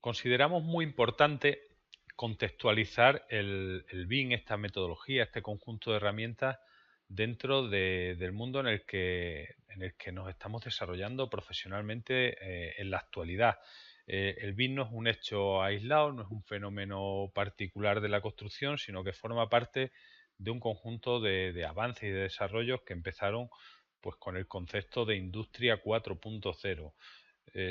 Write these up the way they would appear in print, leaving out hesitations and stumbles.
Consideramos muy importante contextualizar el BIM, esta metodología, este conjunto de herramientas dentro del mundo en el que nos estamos desarrollando profesionalmente en la actualidad. El BIM no es un hecho aislado, no es un fenómeno particular de la construcción, sino que forma parte de un conjunto de avances y de desarrollos que empezaron pues, con el concepto de Industria 4.0.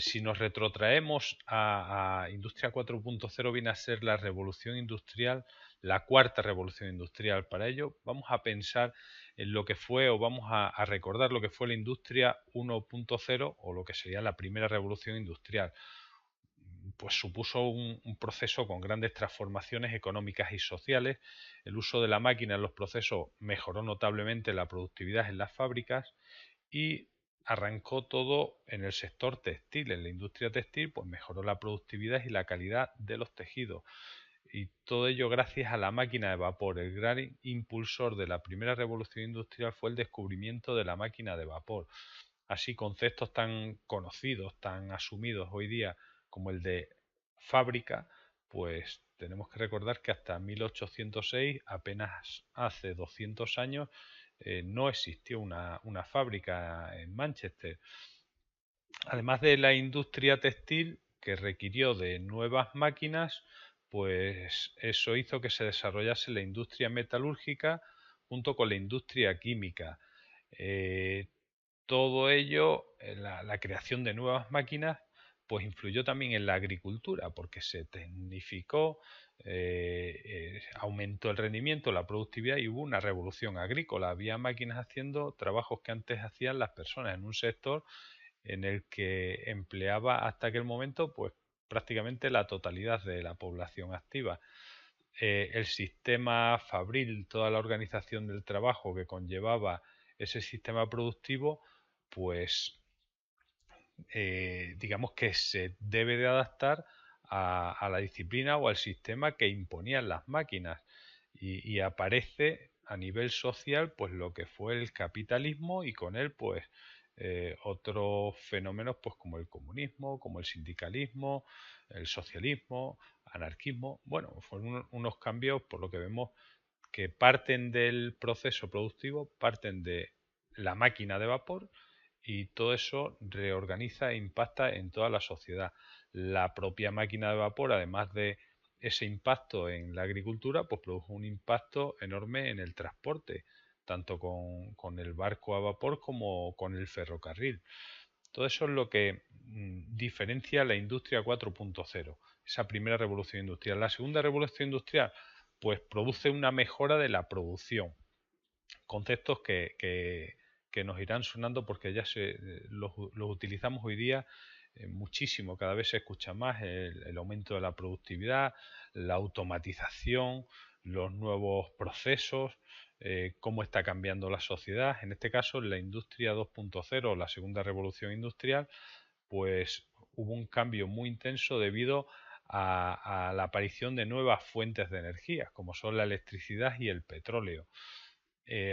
Si nos retrotraemos a Industria 4.0, viene a ser la revolución industrial, la cuarta revolución industrial. Para ello vamos a pensar en lo que fue o vamos a recordar lo que fue la Industria 1.0 o lo que sería la primera revolución industrial. Pues supuso un proceso con grandes transformaciones económicas y sociales. El uso de la máquina en los procesos mejoró notablemente la productividad en las fábricas y arrancó todo en el sector textil. En la industria textil, pues mejoró la productividad y la calidad de los tejidos. Y todo ello gracias a la máquina de vapor. El gran impulsor de la primera revolución industrial fue el descubrimiento de la máquina de vapor. Así, conceptos tan conocidos, tan asumidos hoy día como el de fábrica, pues tenemos que recordar que hasta 1806, apenas hace 200 años, no existió una fábrica en Manchester. Además de la industria textil, que requirió de nuevas máquinas, pues eso hizo que se desarrollase la industria metalúrgica junto con la industria química. Eh, Todo ello, la creación de nuevas máquinas, pues influyó también en la agricultura, porque se tecnificó, aumentó el rendimiento, la productividad y hubo una revolución agrícola. Había máquinas haciendo trabajos que antes hacían las personas en un sector en el que empleaba hasta aquel momento, pues prácticamente la totalidad de la población activa. El sistema fabril, toda la organización del trabajo que conllevaba ese sistema productivo, pues digamos que se debe de adaptar a la disciplina o al sistema que imponían las máquinas y aparece a nivel social pues lo que fue el capitalismo y con él pues otros fenómenos pues como el comunismo, como el sindicalismo, el socialismo, anarquismo. Bueno, fueron unos cambios por lo que vemos que parten del proceso productivo, parten de la máquina de vapor y todo eso reorganiza e impacta en toda la sociedad. La propia máquina de vapor, además de ese impacto en la agricultura, pues produjo un impacto enorme en el transporte, tanto con el barco a vapor como con el ferrocarril. Todo eso es lo que diferencia la industria 4.0, esa primera revolución industrial. La segunda revolución industrial, pues produce una mejora de la producción, conceptos que nos irán sonando porque ya los utilizamos hoy día muchísimo, cada vez se escucha más el aumento de la productividad, la automatización, los nuevos procesos, cómo está cambiando la sociedad. En este caso, en la industria 2.0, la segunda revolución industrial, pues hubo un cambio muy intenso debido a la aparición de nuevas fuentes de energía, como son la electricidad y el petróleo.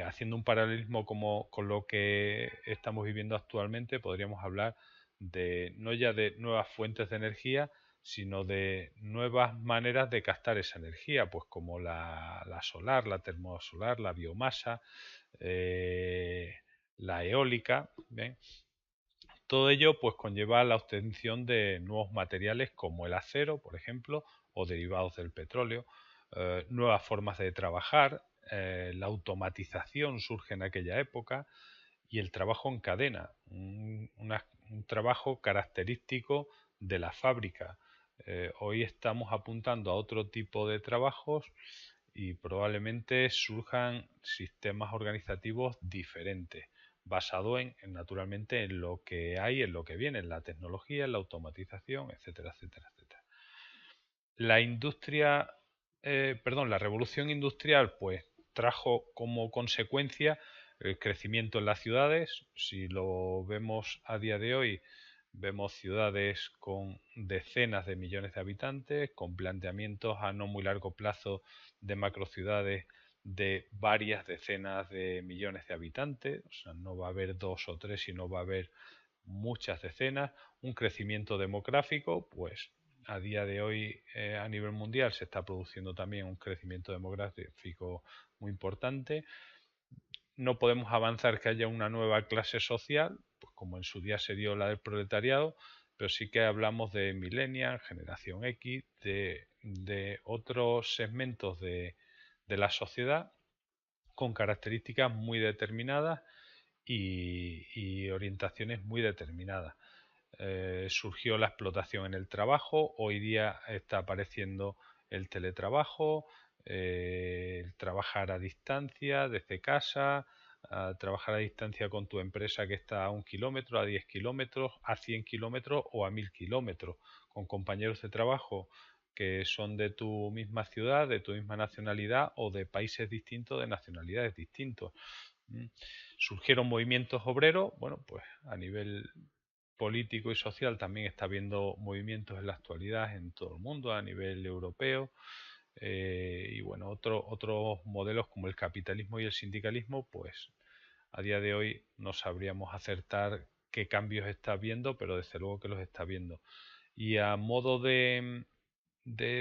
Haciendo un paralelismo con lo que estamos viviendo actualmente, podríamos hablar de no ya de nuevas fuentes de energía, sino de nuevas maneras de captar esa energía, pues como la solar, la termosolar, la biomasa, eh, la eólica. ¿Bien? Todo ello pues conlleva la obtención de nuevos materiales como el acero, por ejemplo, o derivados del petróleo, nuevas formas de trabajar, la automatización surge en aquella época y el trabajo en cadena, un trabajo característico de la fábrica. Hoy estamos apuntando a otro tipo de trabajos y probablemente surjan sistemas organizativos diferentes, basado naturalmente en lo que hay, en lo que viene, en la tecnología, en la automatización, etcétera, etcétera, etcétera. La industria, perdón, la revolución industrial, pues trajo como consecuencia el crecimiento en las ciudades. Si lo vemos a día de hoy, vemos ciudades con decenas de millones de habitantes, con planteamientos a no muy largo plazo de macrociudades de varias decenas de millones de habitantes. O sea, no va a haber dos o tres, sino va a haber muchas decenas. Un crecimiento demográfico, pues a día de hoy a nivel mundial se está produciendo también un crecimiento demográfico muy importante. No podemos avanzar que haya una nueva clase social, pues como en su día se dio la del proletariado, pero sí que hablamos de millennials, generación X, de otros segmentos de la sociedad con características muy determinadas y orientaciones muy determinadas. Surgió la explotación en el trabajo, hoy día está apareciendo el teletrabajo, el trabajar a distancia desde casa, a trabajar a distancia con tu empresa que está a 1 kilómetro, a 10 kilómetros, a 100 kilómetros o a 1000 kilómetros, con compañeros de trabajo que son de tu misma ciudad, de tu misma nacionalidad o de países distintos, de nacionalidades distintos. Surgieron movimientos obreros, bueno, pues a nivel político y social también está habiendo movimientos en la actualidad en todo el mundo, a nivel europeo. Y bueno, otros modelos como el capitalismo y el sindicalismo, pues a día de hoy no sabríamos acertar qué cambios está viendo, pero desde luego que los está viendo. Y a modo de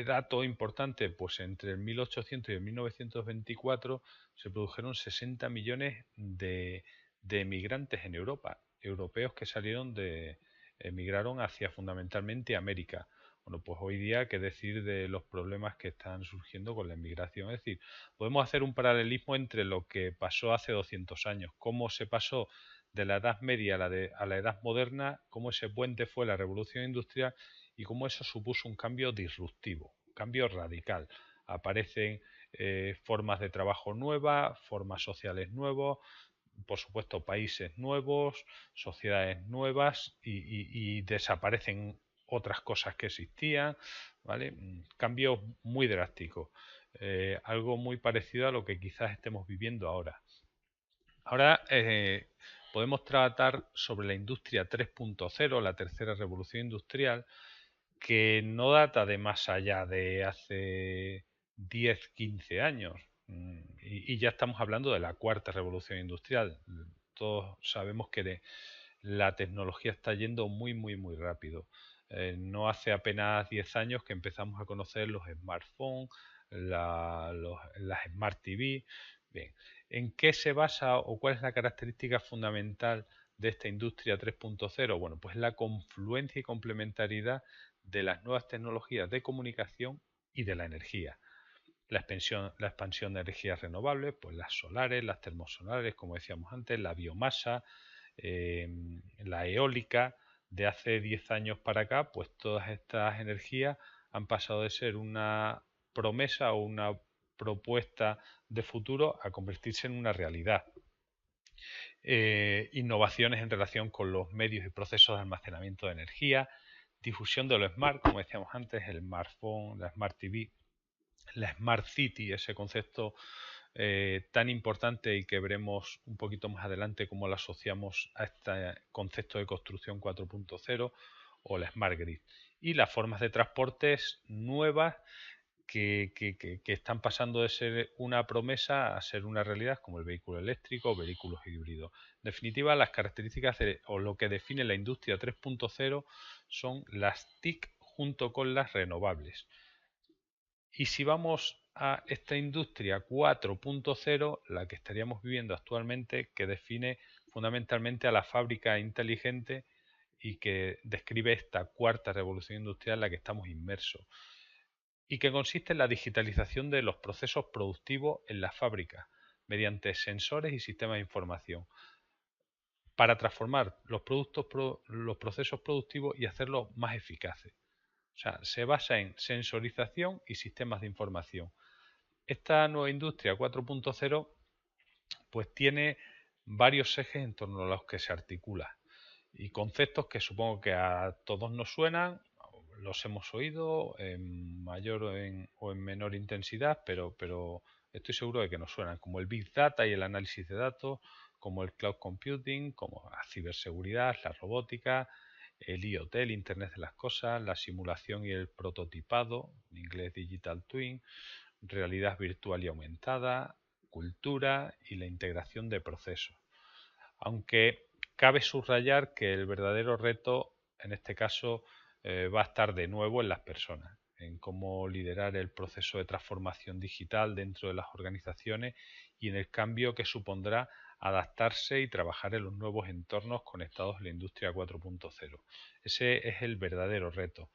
dato importante, pues entre el 1800 y el 1924 se produjeron 60 millones de emigrantes en Europa, europeos que emigraron hacia fundamentalmente América. Bueno, pues hoy día, ¿qué decir de los problemas que están surgiendo con la inmigración? Es decir, podemos hacer un paralelismo entre lo que pasó hace 200 años, cómo se pasó de la Edad Media a la Edad Moderna, cómo ese puente fue la Revolución Industrial y cómo eso supuso un cambio disruptivo, un cambio radical. Aparecen formas de trabajo nuevas, formas sociales nuevas, por supuesto países nuevos, sociedades nuevas y desaparecen otras cosas que existían, ¿vale? Cambios muy drásticos, algo muy parecido a lo que quizás estemos viviendo ahora. Ahora podemos tratar sobre la industria 3.0, la tercera revolución industrial, que no data de más allá de hace 10, 15 años. Y ya estamos hablando de la cuarta revolución industrial. Todos sabemos que la tecnología está yendo muy, muy, muy rápido. No hace apenas 10 años que empezamos a conocer los smartphones, las Smart TV. Bien, ¿en qué se basa o cuál es la característica fundamental de esta industria 3.0? Bueno, pues la confluencia y complementariedad de las nuevas tecnologías de comunicación y de la energía. La expansión de energías renovables, pues las solares, las termosolares, como decíamos antes, la biomasa, eh, la eólica. De hace 10 años para acá, pues todas estas energías han pasado de ser una promesa o una propuesta de futuro a convertirse en una realidad. Innovaciones en relación con los medios y procesos de almacenamiento de energía, difusión de lo smart, como decíamos antes, el smartphone, la smart TV, la smart city, ese concepto tan importante y que veremos un poquito más adelante cómo lo asociamos a este concepto de construcción 4.0 o la smart grid. Y las formas de transportes nuevas que están pasando de ser una promesa a ser una realidad, como el vehículo eléctrico o vehículos híbridos. En definitiva, las características o lo que define la industria 3.0 son las TIC junto con las renovables. Y si vamos a esta industria 4.0, la que estaríamos viviendo actualmente, que define fundamentalmente a la fábrica inteligente y que describe esta cuarta revolución industrial en la que estamos inmersos y que consiste en la digitalización de los procesos productivos en las fábricas mediante sensores y sistemas de información para transformar los procesos productivos y hacerlos más eficaces. O sea, se basa en sensorización y sistemas de información. Esta nueva industria 4.0 pues tiene varios ejes en torno a los que se articula y conceptos que supongo que a todos nos suenan, los hemos oído en mayor o en menor intensidad, pero estoy seguro de que nos suenan, como el Big Data y el análisis de datos, como el Cloud Computing, como la ciberseguridad, la robótica, el IoT, el Internet de las Cosas, la simulación y el prototipado, en inglés Digital Twin, realidad virtual y aumentada, cultura y la integración de procesos. Aunque cabe subrayar que el verdadero reto, en este caso, va a estar de nuevo en las personas, en cómo liderar el proceso de transformación digital dentro de las organizaciones y en el cambio que supondrá adaptarse y trabajar en los nuevos entornos conectados en la industria 4.0. Ese es el verdadero reto.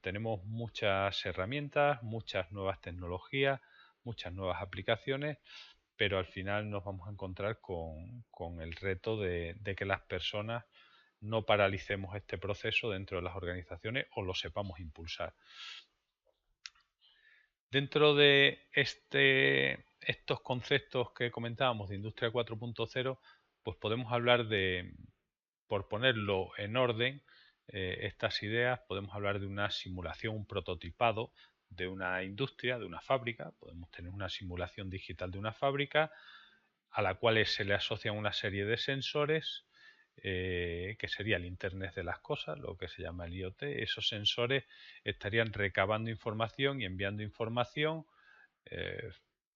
Tenemos muchas herramientas, muchas nuevas tecnologías, muchas nuevas aplicaciones, pero al final nos vamos a encontrar con el reto de que las personas no paralicemos este proceso dentro de las organizaciones o lo sepamos impulsar. Dentro de estos conceptos que comentábamos de Industria 4.0, pues podemos hablar de, por ponerlo en orden, estas ideas, podemos hablar de una simulación, un prototipado de una industria, de una fábrica. Podemos tener una simulación digital de una fábrica a la cual se le asocian una serie de sensores, que sería el Internet de las cosas, lo que se llama el IoT. Esos sensores estarían recabando información y enviando información, eh,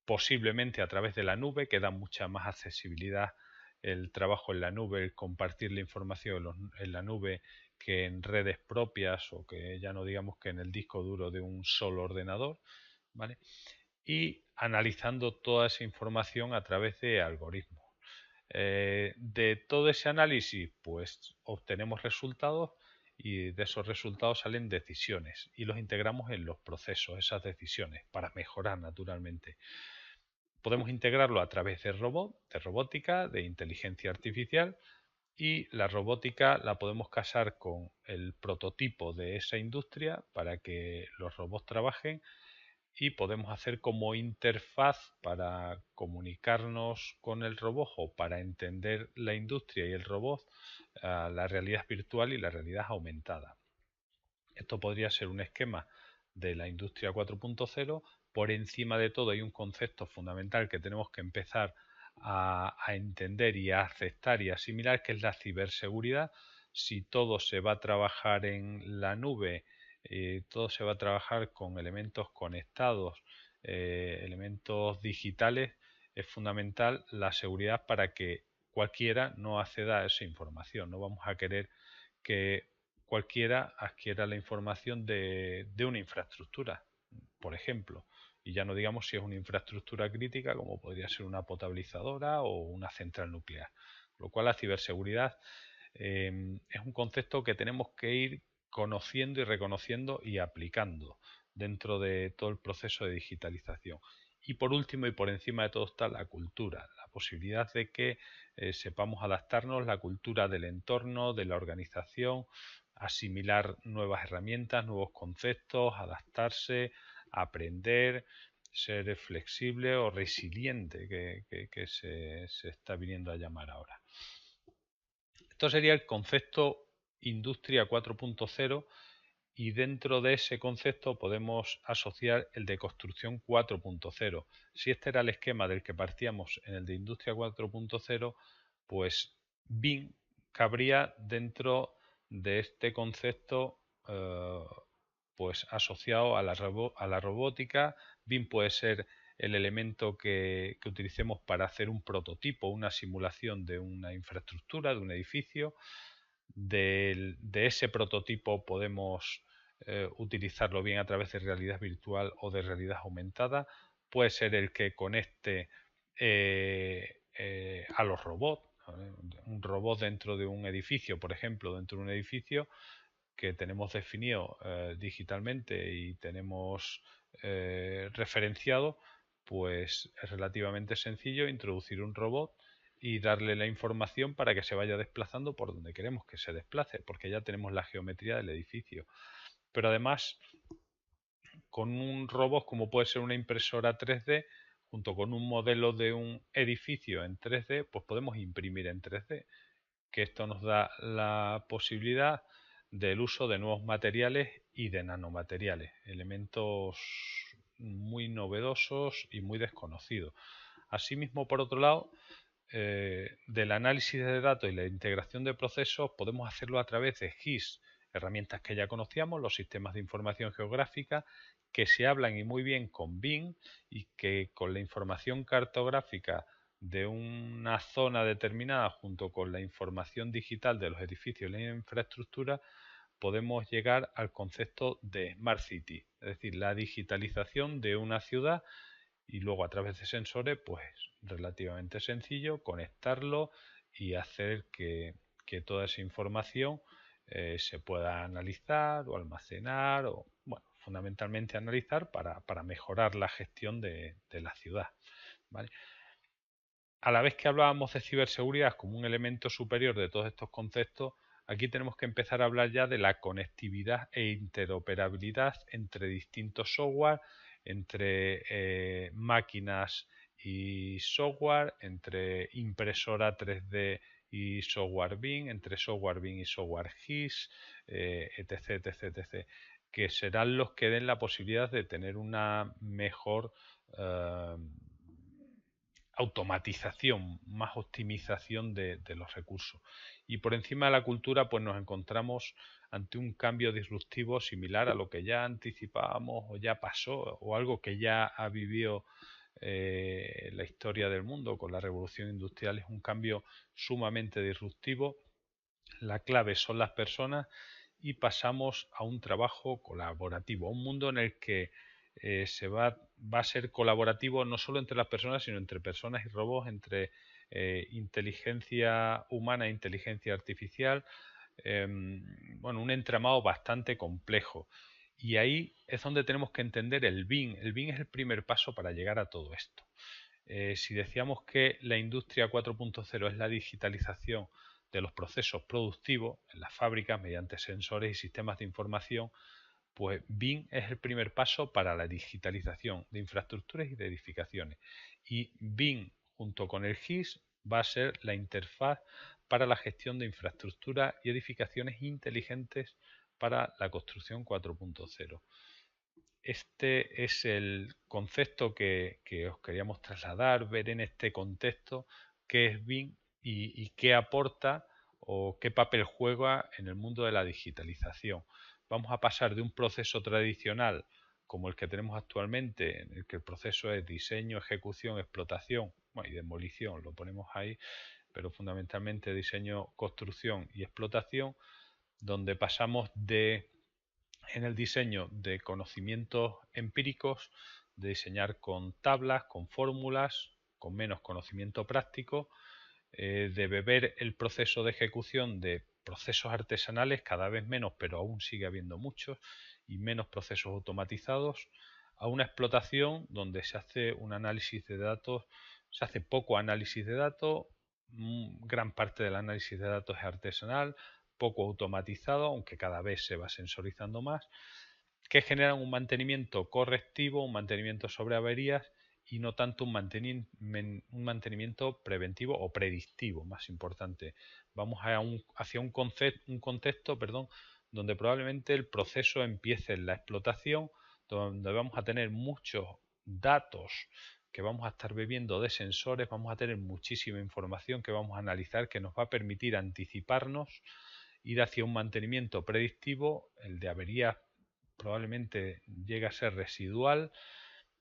posiblemente a través de la nube, que da mucha más accesibilidad el trabajo en la nube, el compartir la información en la nube, que en redes propias, o que ya no digamos que en el disco duro de un solo ordenador, ¿vale? Y analizando toda esa información a través de algoritmos. De todo ese análisis, pues obtenemos resultados y de esos resultados salen decisiones y los integramos en los procesos, esas decisiones, para mejorar naturalmente. Podemos integrarlo a través de de robótica, de inteligencia artificial, y la robótica la podemos casar con el prototipo de esa industria para que los robots trabajen, y podemos hacer como interfaz para comunicarnos con el robot o para entender la industria y el robot, la realidad virtual y la realidad aumentada. Esto podría ser un esquema de la industria 4.0. Por encima de todo hay un concepto fundamental que tenemos que empezar a entender y a aceptar y asimilar, que es la ciberseguridad. Si todo se va a trabajar en la nube, todo se va a trabajar con elementos conectados, elementos digitales, es fundamental la seguridad para que cualquiera no acceda a esa información. No vamos a querer que cualquiera adquiera la información de una infraestructura, por ejemplo. Y ya no digamos si es una infraestructura crítica, como podría ser una potabilizadora o una central nuclear. Con lo cual la ciberseguridad, es un concepto que tenemos que ir conociendo y reconociendo y aplicando dentro de todo el proceso de digitalización. Y por último y por encima de todo está la cultura, la posibilidad de que sepamos adaptarnos, la cultura del entorno, de la organización, asimilar nuevas herramientas, nuevos conceptos, adaptarse, aprender, ser flexible o resiliente, que se está viniendo a llamar ahora. Esto sería el concepto Industria 4.0, y dentro de ese concepto podemos asociar el de construcción 4.0. Si este era el esquema del que partíamos en el de Industria 4.0, pues BIM cabría dentro de este concepto, pues asociado a la robótica. BIM puede ser el elemento que utilicemos para hacer un prototipo, una simulación de una infraestructura, de un edificio. De ese prototipo podemos utilizarlo bien a través de realidad virtual o de realidad aumentada. Puede ser el que conecte a los robots. Un robot dentro de un edificio, por ejemplo, dentro de un edificio que tenemos definido digitalmente y tenemos referenciado, pues es relativamente sencillo introducir un robot y darle la información para que se vaya desplazando por donde queremos que se desplace, porque ya tenemos la geometría del edificio. Pero además, con un robot como puede ser una impresora 3D, junto con un modelo de un edificio en 3D, pues podemos imprimir en 3D, que esto nos da la posibilidad del uso de nuevos materiales y de nanomateriales, elementos muy novedosos y muy desconocidos. Asimismo, por otro lado, del análisis de datos y la integración de procesos podemos hacerlo a través de GIS, herramientas que ya conocíamos, los sistemas de información geográfica, que se hablan y muy bien con BIM, y que con la información cartográfica de una zona determinada junto con la información digital de los edificios y la infraestructura, podemos llegar al concepto de Smart City, es decir, la digitalización de una ciudad y luego a través de sensores, pues relativamente sencillo, conectarlo y hacer que toda esa información se pueda analizar o almacenar o, bueno, fundamentalmente analizar para mejorar la gestión de la ciudad, ¿vale? A la vez que hablábamos de ciberseguridad como un elemento superior de todos estos conceptos, aquí tenemos que empezar a hablar ya de la conectividad e interoperabilidad entre distintos software, entre máquinas y software, entre impresora 3D y software BIM, entre software BIM y software GIS, etc, etc, etc, que serán los que den la posibilidad de tener una mejor eh, automatización, más optimización de los recursos. Y por encima de la cultura, pues nos encontramos ante un cambio disruptivo similar a lo que ya anticipábamos o ya pasó o algo que ya ha vivido la historia del mundo con la revolución industrial. Es un cambio sumamente disruptivo. La clave son las personas y pasamos a un trabajo colaborativo, a un mundo en el que va a ser colaborativo no solo entre las personas, sino entre personas y robots, entre inteligencia humana e inteligencia artificial. Bueno, un entramado bastante complejo. Y ahí es donde tenemos que entender el BIM. El BIM es el primer paso para llegar a todo esto. Si decíamos que la industria 4.0 es la digitalización de los procesos productivos en las fábricas mediante sensores y sistemas de información, pues BIM es el primer paso para la digitalización de infraestructuras y de edificaciones. Y BIM junto con el GIS va a ser la interfaz para la gestión de infraestructuras y edificaciones inteligentes para la construcción 4.0. Este es el concepto que os queríamos trasladar, ver en este contexto qué es BIM y qué aporta o qué papel juega en el mundo de la digitalización. Vamos a pasar de un proceso tradicional como el que tenemos actualmente, en el que el proceso es diseño, ejecución, explotación, bueno, y demolición, lo ponemos ahí, pero fundamentalmente diseño, construcción y explotación, donde pasamos de en el diseño de conocimientos empíricos, de diseñar con tablas, con fórmulas, con menos conocimiento práctico, de beber el proceso de ejecución de procesos artesanales, cada vez menos, pero aún sigue habiendo muchos, y menos procesos automatizados, a una explotación donde se hace un análisis de datos, se hace poco análisis de datos, gran parte del análisis de datos es artesanal, poco automatizado, aunque cada vez se va sensorizando más, que generan un mantenimiento correctivo, un mantenimiento sobre averías y no tanto un mantenimiento preventivo o predictivo, más importante. Vamos hacia un contexto, perdón, donde probablemente el proceso empiece en la explotación, donde vamos a tener muchos datos que vamos a estar bebiendo de sensores, vamos a tener muchísima información que vamos a analizar, que nos va a permitir anticiparnos, ir hacia un mantenimiento predictivo. El de averías probablemente llegue a ser residual.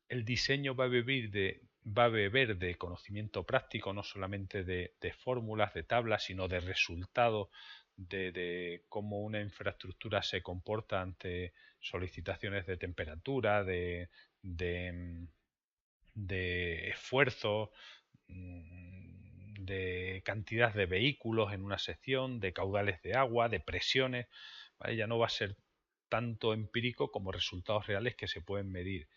El diseño va a beber de conocimiento práctico, no solamente de fórmulas, de tablas, sino de resultados de cómo una infraestructura se comporta ante solicitaciones de temperatura, de, de esfuerzo, de cantidad de vehículos en una sección, de caudales de agua, de presiones, ¿vale? Ya no va a ser tanto empírico como resultados reales que se pueden medir.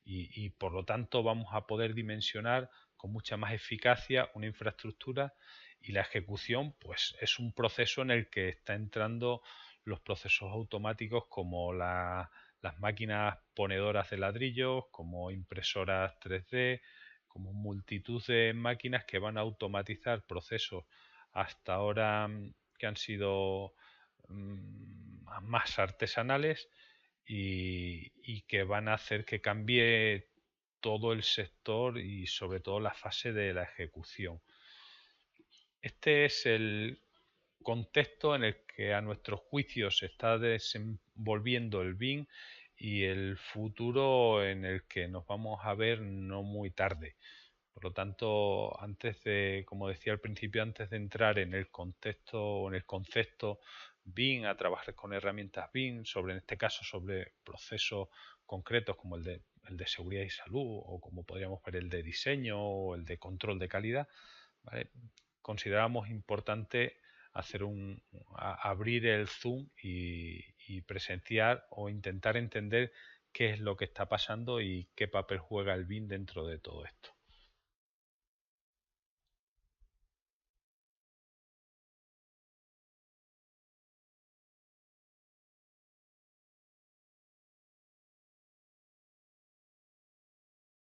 Y por lo tanto vamos a poder dimensionar con mucha más eficacia una infraestructura, y la ejecución pues es un proceso en el que está entrando los procesos automáticos como las máquinas ponedoras de ladrillos, como impresoras 3D, como multitud de máquinas que van a automatizar procesos hasta ahora que han sido más artesanales, y que van a hacer que cambie todo el sector y sobre todo la fase de la ejecución. Este es el contexto en el que a nuestros juicios se está desenvolviendo el BIM y el futuro en el que nos vamos a ver no muy tarde. Por lo tanto, antes de, como decía al principio, antes de entrar en el contexto o en el concepto BIM, a trabajar con herramientas BIM, sobre, en este caso, sobre procesos concretos como el de seguridad y salud, o como podríamos ver el de diseño o el de control de calidad, ¿vale? Consideramos importante hacer abrir el zoom y presenciar o intentar entender qué es lo que está pasando y qué papel juega el BIM dentro de todo esto.